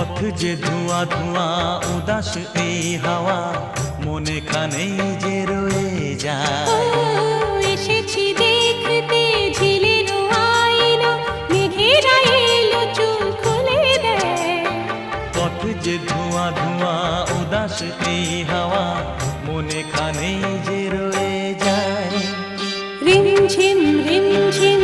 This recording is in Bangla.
পথ যে ধোঁয়া ধোঁয়া উদাস এই হাওয়া মনে খানেই যে রয়ে যায়। এসেছি দেখতে ঝিলের আয়না, মেঘেরা এলো চুল খুলে দেয়। পথ যে ধোঁয়া ধোঁয়া উদাস এই হাওয়া মনে খানেই যে রয়ে যায়। রিমঝিম রিমঝিম